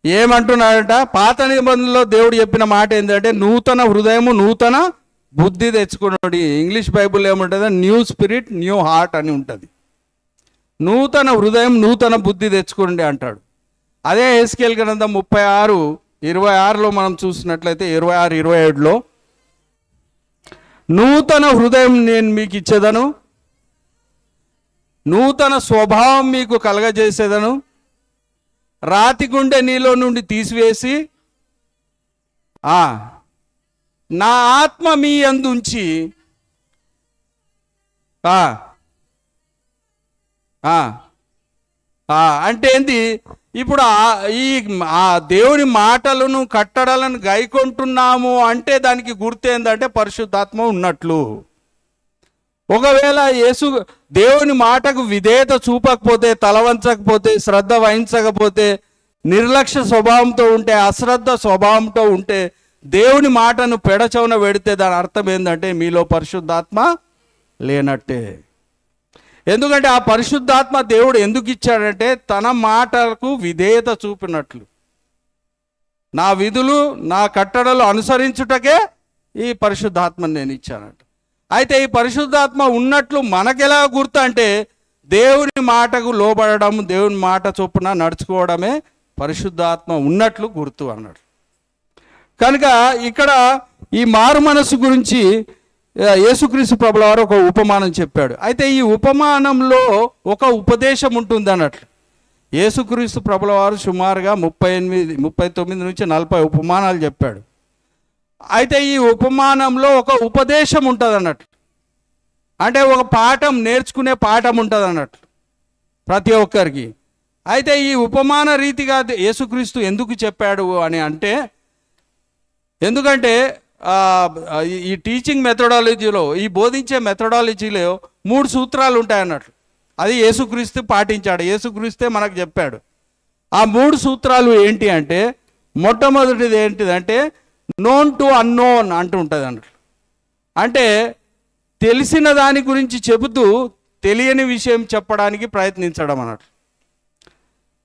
ఏమంటున్నాడంట? పాత నిబంధనలో దేవుడు చెప్పిన మాట ఏంటంటే నూతన హృదయము, నూతన బుద్ధి తెచ్చుకున్నాడు. ఇంగ్లీష్ బైబుల్ ఏముంటుంది? న్యూ స్పిరిట్, న్యూ హార్ట్ అని ఉంటుంది. నూతన హృదయం, నూతన బుద్ధి తెచ్చుకోండి అంటాడు. అదే యెహెజ్కేలు గ్రంథం 36:26లో మనం చూసినట్లయితే 26-27లో నూతన హృదయం నేను మీకు ఇచ్చేదను, నూతన స్వభావం మీకు కలగజేసేదను, రాతి గుండె నీలో నుండి తీసివేసి నా ఆత్మ మీ యందు ఉంచి అంటే ఏంది? ఇప్పుడు ఆ దేవుని మాటలను, కట్టడలను గైకొంటున్నాము అంటే దానికి గుర్తు ఏంటంటే పరిశుద్ధాత్మ ఉన్నట్లు. ఒకవేళ దేవుని మాటకు విధేయత చూపకపోతే, తలవంచకపోతే, శ్రద్ధ వహించకపోతే, నిర్లక్ష్య స్వభావంతో ఉంటే, అశ్రద్ధ స్వభావంతో ఉంటే, దేవుని మాటను పెడచవున పెడితే దాని అర్థం ఏంటంటే మీలో పరిశుద్ధాత్మ లేనట్టే. ఎందుకంటే ఆ పరిశుద్ధాత్మ దేవుడు ఎందుకు ఇచ్చాడంటే తన మాటలకు విధేయత చూపినట్లు, నా విధులు, నా కట్టడలు అనుసరించుటకే ఈ పరిశుద్ధాత్మని నేను ఇచ్చానంట. అయితే ఈ పరిశుద్ధాత్మ ఉన్నట్లు మనకెలా గుర్తు అంటే దేవుని మాటకు లోబడడం, దేవుని మాట చొప్పున నడుచుకోవడమే పరిశుద్ధాత్మ ఉన్నట్లు గుర్తు అన్నాడు. కనుక ఇక్కడ ఈ మారు మనస్సు గురించి యేసుక్రీస్తు ప్రభుల వారు ఒక ఉపమానం చెప్పాడు. అయితే ఈ ఉపమానంలో ఒక ఉపదేశం ఉంటుంది అన్నట్లు. యేసుక్రీస్తు ప్రభుల వారు సుమారుగా 39 నుంచి 40 ఉపమానాలు చెప్పాడు. అయితే ఈ ఉపమానంలో ఒక ఉపదేశం ఉంటుంది అన్నట్లు. అంటే ఒక పాఠం, నేర్చుకునే పాఠం ఉంటుంది అన్నట్లు ప్రతి ఒక్కరికి. అయితే ఈ ఉపమాన రీతిగా యేసుక్రీస్తు ఎందుకు చెప్పాడు అని అంటే, ఎందుకంటే ఈ టీచింగ్ మెథడాలజీలో, ఈ బోధించే మెథడాలజీలో 3 సూత్రాలు ఉంటాయి అన్నట్లు. అది యేసుక్రీస్తు పాటించాడు, యేసుక్రీస్తే మనకు చెప్పాడు. ఆ 3 సూత్రాలు ఏంటి అంటే, మొట్టమొదటిది ఏంటిదంటే నోన్ టు అన్నోన్ అంటూ ఉంటుంది అన్నట్లు. అంటే తెలిసిన దాని గురించి చెబుతూ తెలియని విషయం చెప్పడానికి ప్రయత్నించడం అన్నట్లు.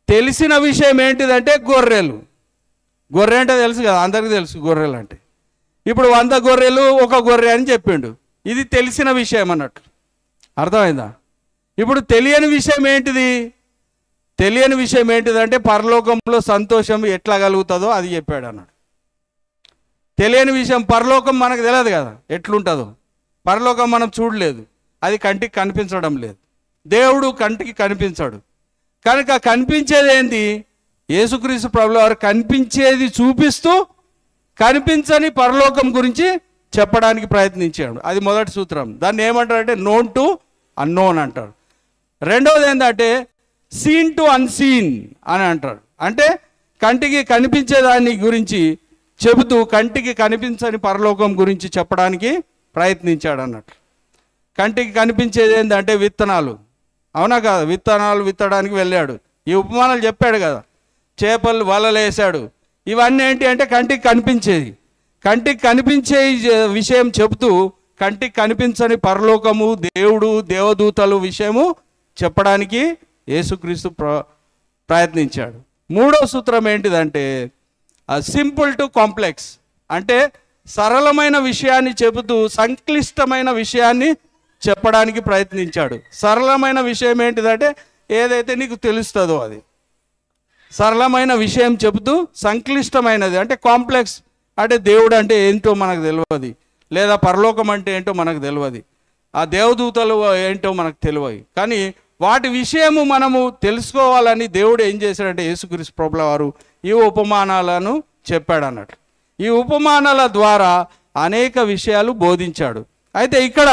తెలిసిన విషయం ఏంటిదంటే గొర్రెలు. గొర్రె అంటే తెలుసు కదా, అందరికీ తెలుసు గొర్రెలు అంటే. ఇప్పుడు 100 గొర్రెలు ఒక గొర్రె అని చెప్పిండు, ఇది తెలిసిన విషయం అన్నట్లు. అర్థమైందా? ఇప్పుడు తెలియని విషయం ఏంటిది? తెలియని విషయం ఏంటిదంటే పరలోకంలో సంతోషం ఎట్లా కలుగుతుందో అది చెప్పాడు అన్నాడు. తెలియని విషయం, పరలోకం మనకు తెలియదు కదా ఎట్లుంటుందో. పరలోకం మనం చూడలేదు, అది కంటికి కనిపించడం లేదు. దేవుడు కంటికి కనిపించాడు. కనుక కనిపించేది ఏంటి? యేసుక్రీస్తు ప్రభుల వారు కనిపించేది చూపిస్తూ కనిపించని పరలోకం గురించి చెప్పడానికి ప్రయత్నించాడు. అది మొదటి సూత్రం. దాన్ని ఏమంటారంటే నోన్ టు అన్నోన్ అంటారు. రెండవది ఏంటంటే సీన్ టు అన్సీన్ అని అంటారు. అంటే కంటికి కనిపించే దాని గురించి చెబుతూ కంటికి కనిపించని పరలోకం గురించి చెప్పడానికి ప్రయత్నించాడు అన్నట్లు. కంటికి కనిపించేది ఏంటంటే విత్తనాలు, అవునా కదా? విత్తనాలు విత్తడానికి వెళ్ళాడు. ఈ ఉపమానాలు చెప్పాడు కదా, చేపలు వలలు వేశాడు. ఇవన్నీ ఏంటి అంటే కంటికి కనిపించేది. కంటికి కనిపించే విషయం చెబుతూ కంటికి కనిపించని పరలోకము, దేవుడు, దేవదూతలు విషయము చెప్పడానికి యేసుక్రీస్తు ప్రయత్నించాడు. మూడో సూత్రం ఏంటిదంటే సింపుల్ టు కాంప్లెక్స్. అంటే సరళమైన విషయాన్ని చెబుతూ సంక్లిష్టమైన విషయాన్ని చెప్పడానికి ప్రయత్నించాడు. సరళమైన విషయం ఏంటిదంటే ఏదైతే నీకు తెలుస్తుందో అది. సరళమైన విషయం చెబుతూ సంక్లిష్టమైనది అంటే కాంప్లెక్స్, అంటే దేవుడు అంటే ఏంటో మనకు తెలియదు, లేదా పరలోకం అంటే ఏంటో మనకు తెలియదు, ఆ దేవదూతలు ఏంటో మనకు తెలియదు. కానీ వాటి విషయము మనము తెలుసుకోవాలని దేవుడు ఏం చేశాడంటే యేసుక్రీస్తు ప్రభుల వారు ఈ ఉపమానాలను చెప్పాడు అన్నట్లు. ఈ ఉపమానాల ద్వారా అనేక విషయాలు బోధించాడు. అయితే ఇక్కడ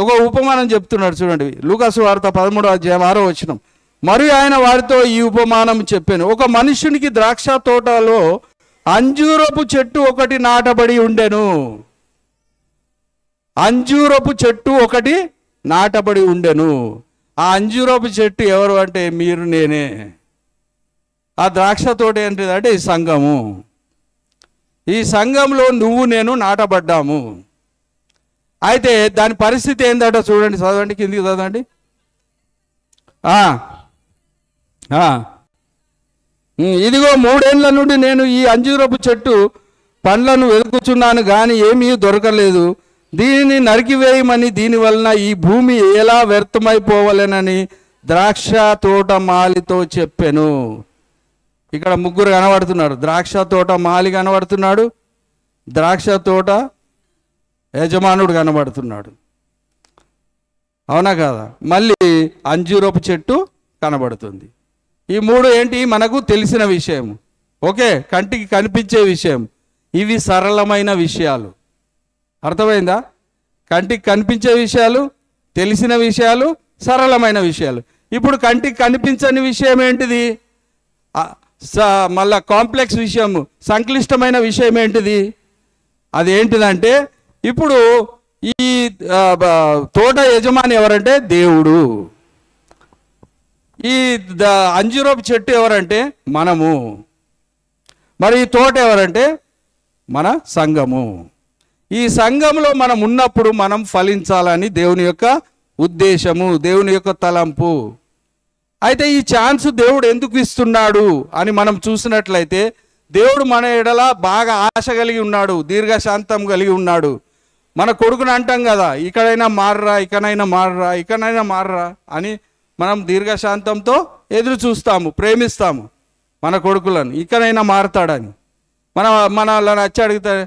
ఒక ఉపమానం చెప్తున్నాడు చూడండి, లూకాసు వార్త 13:6 మరియు ఆయన వారితో ఈ ఉపమానం చెప్పాను. ఒక మనుషునికి ద్రాక్ష తోటలో అంజూరపు చెట్టు ఒకటి నాటబడి ఉండెను. అంజూరపు చెట్టు ఒకటి నాటబడి ఉండెను. ఆ అంజూరపు చెట్టు ఎవరు అంటే మీరు నేనే. ఆ ద్రాక్ష తోట ఏంటిదంటే ఈ సంఘము. ఈ సంఘంలో నువ్వు నేను నాటబడ్డాము. అయితే దాని పరిస్థితి ఏంటంటే చూడండి, చదవండి, కిందికి చదవండి. ఇదిగో 3 ఏళ్ల నుండి నేను ఈ అంజూరపు చెట్టు పండ్లను వెతుకుచున్నాను, కానీ ఏమీ దొరకలేదు. దీనిని నరికివేయమని, దీని వలన ఈ భూమి ఎలా వ్యర్థమైపోవాలనని ద్రాక్ష తోట మాలితో చెప్పాను. ఇక్కడ ముగ్గురు కనబడుతున్నారు. ద్రాక్ష తోట మాలి కనబడుతున్నాడు, ద్రాక్ష తోట యజమానుడు కనబడుతున్నాడు, అవునా కదా? మళ్ళీ అంజూరపు చెట్టు కనబడుతుంది. ఈ మూడు ఏంటి? మనకు తెలిసిన విషయం, ఓకే, కంటికి కనిపించే విషయం. ఇవి సరళమైన విషయాలు. అర్థమైందా? కంటికి కనిపించే విషయాలు, తెలిసిన విషయాలు, సరళమైన విషయాలు. ఇప్పుడు కంటికి కనిపించని విషయం ఏంటిది? మళ్ళా కాంప్లెక్స్ విషయం, సంక్లిష్టమైన విషయం ఏంటిది? అది ఏంటిదంటే ఇప్పుడు ఈ తోట యజమాని ఎవరంటే దేవుడు. ఈ అంజూరపు చెట్టు ఎవరంటే మనము. మరి ఈ తోట ఎవరంటే మన సంఘము. ఈ సంఘంలో మనం ఉన్నప్పుడు మనం ఫలించాలని దేవుని యొక్క ఉద్దేశము, దేవుని యొక్క తలంపు. అయితే ఈ ఛాన్స్ దేవుడు ఎందుకు ఇస్తున్నాడు అని మనం చూసినట్లయితే, దేవుడు మన ఎడల బాగా ఆశ కలిగి ఉన్నాడు, దీర్ఘశాంతం కలిగి ఉన్నాడు. మన కొడుకుని అంటాం కదా, ఇక్కడైనా మారరా, ఇకనైనా మారరా, ఇకనైనా మారరా అని మనం దీర్ఘశాంతంతో ఎదురు చూస్తాము, ప్రేమిస్తాము మన కొడుకులను, ఇకనైనా మారతాడని. మన వాళ్ళని వచ్చి అడుగుతాడు,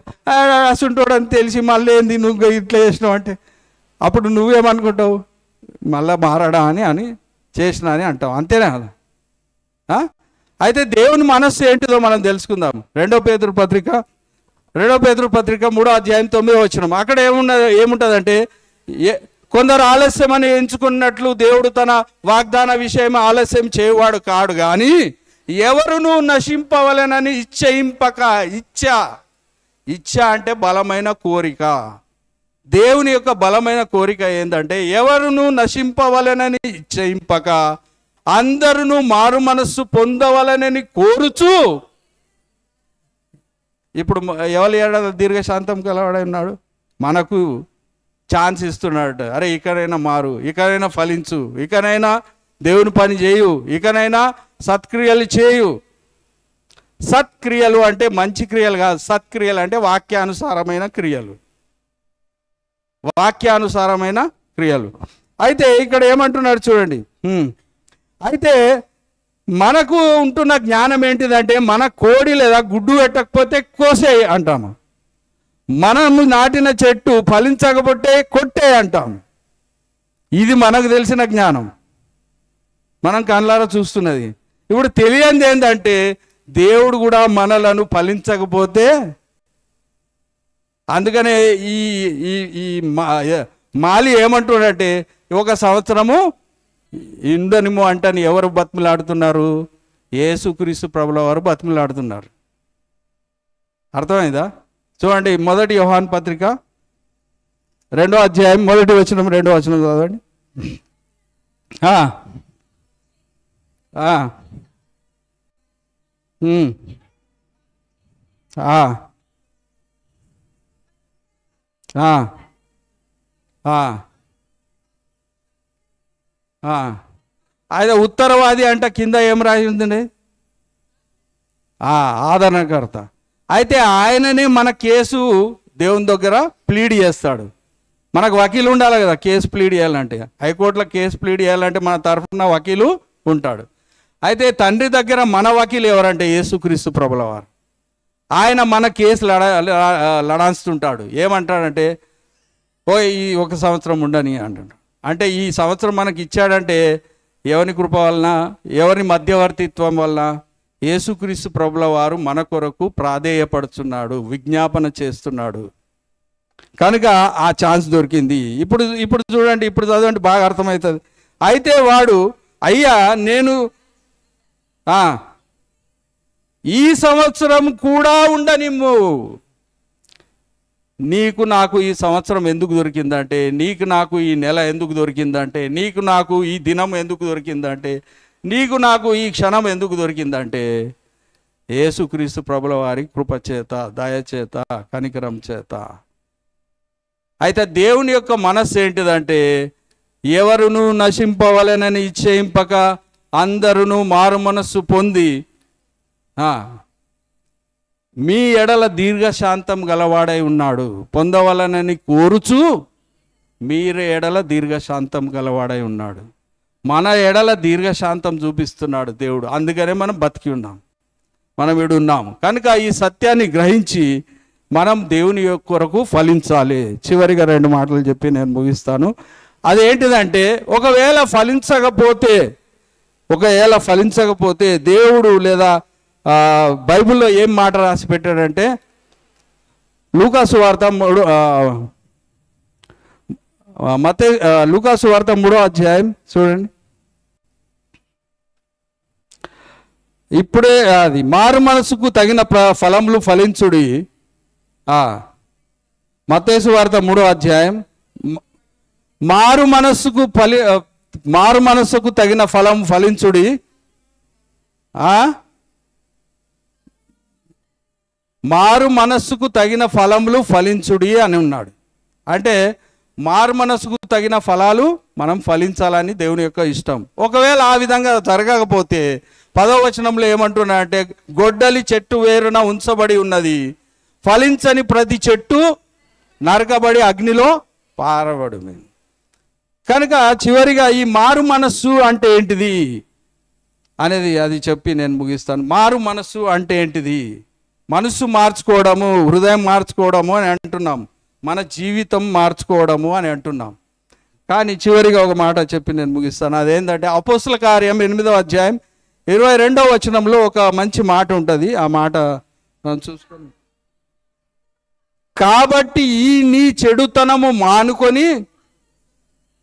అసుంటోడని తెలిసి మళ్ళీ ఏంది నువ్వు ఇట్లా చేసినావు అంటే, అప్పుడు నువ్వేమనుకుంటావు? మళ్ళీ మారడా అని చేసినా అని అంటావు, అంతేనా కదా? అయితే దేవుని మనస్సు ఏంటిదో మనం తెలుసుకుందాం. 2 పేతురు పత్రిక 3:9 అక్కడ ఏముంటుందంటే, కొందరు ఆలస్యమని ఎంచుకున్నట్లు దేవుడు తన వాగ్దాన విషయం ఆలస్యం చేయవాడు కాడు, కానీ ఎవరును నశింపవలెనని ఇచ్చయింపక. ఇచ్చ అంటే బలమైన కోరిక. దేవుని యొక్క బలమైన కోరిక ఏంటంటే ఎవరును నశింపవలెనని ఇచ్చయింపక అందరును మారు మనస్సు పొందవలనని కోరుచు. ఇప్పుడు ఎవరు ఏడాది దీర్ఘశాంతం కలవాడై ఉన్నాడు, మనకు ఛాన్స్ ఇస్తున్నాడు. అరే ఇకనైనా మారు, ఇకనైనా ఫలించు, ఇకనైనా దేవుని పని చేయు, ఇకనైనా సత్క్రియలు చేయు. సత్క్రియలు అంటే మంచి క్రియలు కాదు, సత్క్రియలు అంటే వాక్యానుసారమైన క్రియలు, వాక్యానుసారమైన క్రియలు. అయితే ఇక్కడ ఏమంటున్నాడు చూడండి, అయితే మనకు ఉంటున్న జ్ఞానం ఏంటిదంటే, మన కోడి లేదా గుడ్డు పెట్టకపోతే కోసేయి అంటాము, మనము నాటిన చెట్టు ఫలించకపోతే కొట్టే అంటాం. ఇది మనకు తెలిసిన జ్ఞానం, మనం కళ్ళారా చూస్తున్నది. ఇప్పుడు తెలియంది ఏంటంటే దేవుడు కూడా మనలను ఫలించకపోతే, అందుకనే ఈ మాలి ఏమంటున్నాడంటే 1 సంవత్సరము ఇండనిమో అంటని ఎవరు బతిమలాడుతున్నారు? యేసుక్రీస్తు ప్రభుల వారు బతిమలాడుతున్నారు. అర్థమైందా? చూడండి, 1 యోహాను పత్రిక 2వ అధ్యాయం 1వ వచనం 2వ వచనం చదవండి. ఆయన ఉత్తరవాది అంట, కింద ఏం రాసి ఉందండి? ఆదరణకర్త. అయితే ఆయననే మన కేసు దేవుని దగ్గర ప్లీడ్ చేస్తాడు. మనకు వకీలు ఉండాలి కదా కేసు ప్లీడ్ చేయాలంటే. హైకోర్టులో కేసు ప్లీడ్ చేయాలంటే మన తరఫున వకీలు ఉంటాడు. అయితే తండ్రి దగ్గర మన వకీలు ఎవరంటే యేసుక్రీస్తు ప్రభుల వారు. ఆయన మన కేసు లడాస్తుంటాడు. ఏమంటాడంటే, ఈ 1 సంవత్సరం ఉండని అంటాడు. అంటే ఈ సంవత్సరం మనకి ఇచ్చాడంటే ఎవరి కృప వలన, ఎవరి మధ్యవర్తిత్వం వలన? యేసుక్రీస్తు ప్రభుల వారు మన కొరకు ప్రాధేయపడుతున్నాడు, విజ్ఞాపన చేస్తున్నాడు. కనుక ఆ ఛాన్స్ దొరికింది. ఇప్పుడు చూడండి, ఇప్పుడు చదవండి, బాగా అర్థమవుతుంది. అయితే వాడు, అయ్యా నేను ఈ సంవత్సరం కూడా ఉండనిమ్ము. నీకు నాకు ఈ సంవత్సరం ఎందుకు దొరికిందంటే, నీకు నాకు ఈ నెల ఎందుకు దొరికిందంటే, నీకు నాకు ఈ దినం ఎందుకు దొరికిందంటే, నీకు నాకు ఈ క్షణం ఎందుకు దొరికిందంటే యేసుక్రీస్తు ప్రభుల వారి కృపచేత, దయచేత, కనికరం చేత. అయితే దేవుని యొక్క మనస్సు ఏంటిదంటే, ఎవరును నశింపవలెనని ఇచ్చేయింపక అందరును మారు మనస్సు పొంది మీ ఎడల దీర్ఘశాంతం గలవాడై ఉన్నాడు. పొందవలనని కోరుచు మీరే ఎడల దీర్ఘశాంతం గలవాడై ఉన్నాడు. మన ఎడల దీర్ఘశాంతం చూపిస్తున్నాడు దేవుడు. అందుకనే మనం బతికి ఉన్నాం, మనం ఈడున్నాము. కనుక ఈ సత్యాన్ని గ్రహించి మనం దేవుని కొరకు ఫలించాలి. చివరిగా 2 మాటలు చెప్పి నేను ముగిస్తాను. అదేంటిదంటే, ఒకవేళ ఫలించకపోతే దేవుడు లేదా బైబిల్లో ఏం మాట రాసి పెట్టాడంటే, లూకాసు వార్త 3వ అధ్యాయం చూడండి. ఇప్పుడే అది మారు మనసుకు తగిన ఫలములు ఫలించుడి. మత్తయి వార్త 3వ అధ్యాయం, మారు మనస్సుకు తగిన ఫలం ఫలించుడి. మారు మనస్సుకు తగిన ఫలములు ఫలించుడి అని ఉన్నాడు. అంటే మారు మనస్సుకు తగిన ఫలాలు మనం ఫలించాలని దేవుని యొక్క ఇష్టం. ఒకవేళ ఆ విధంగా జరగకపోతే 10వ వచనంలో ఏమంటున్నా అంటే, గొడ్డలి చెట్టు వేరున ఉంచబడి ఉన్నది, ఫలించని ప్రతి చెట్టు నరకబడి అగ్నిలో పారబడు. కనుక చివరిగా ఈ మారు మనస్సు అంటే ఏంటిది అనేది అది చెప్పి నేను ముగిస్తాను. మారు మనస్సు అంటే ఏంటిది? మనస్సు మార్చుకోవడము, హృదయం మార్చుకోవడము అని అంటున్నాం, మన జీవితం మార్చుకోవడము అని అంటున్నాం. కానీ చివరిగా ఒక మాట చెప్పి నేను ముగిస్తాను. అదేంటంటే, అపోస్తల కార్యం 8వ అధ్యాయం 22వ వచనంలో ఒక మంచి మాట ఉంటుంది. ఆ మాట మనం చూసుకొని, కాబట్టి ఈ నీ చెడుతనము మానుకొని,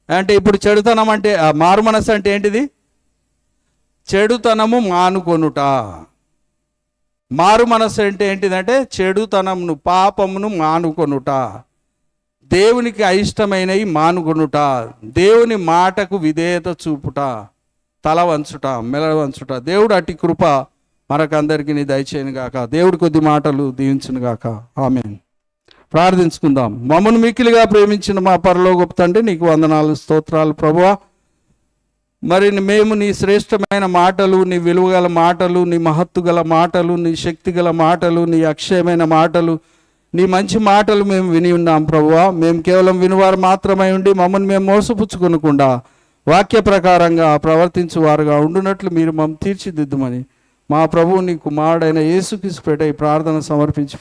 అంటే ఇప్పుడు చెడుతనం అంటే మారు మనస్సు అంటే ఏంటిది? చెడుతనము మానుకొనుట. మారు మనస్సు అంటే ఏంటిదంటే చెడుతనమును, పాపమును మానుకొనుట, దేవునికి అయిష్టమైనవి మానుకొనుట, దేవుని మాటకు విధేయత చూపుట, తల వంచుట, మెల వంచుట. దేవుడు అట్టి కృప మనకందరికీ దయచేయను గాక. దేవుడి కొద్ది మాటలు దీవించును గాక. ఆమేన్. ప్రార్థించుకుందాం. మమ్మను మిక్కిలిగా ప్రేమించిన మా పరలోకపు తండ్రి, నీకు వందనాలు, స్తోత్రాలు ప్రభువా. మరి మేము నీ శ్రేష్టమైన మాటలు, నీ విలువగల మాటలు, నీ మహత్తు గల మాటలు, నీ శక్తి గల మాటలు, నీ అక్షయమైన మాటలు, నీ మంచి మాటలు మేము విని ఉన్నాం ప్రభువా. మేము కేవలం వినువారు మాత్రమై ఉండి మమ్మల్ని మేము మోసపుచ్చుకొనకుండా వాక్య ప్రకారంగా ప్రవర్తించువారుగా ఉండునట్లు మీరు మమ్మల్ని తీర్చిదిద్దుమని మా ప్రభువు నీ కుమారుడైన యేసుక్రీస్తు పేట ఈ ప్రార్థన సమర్పించి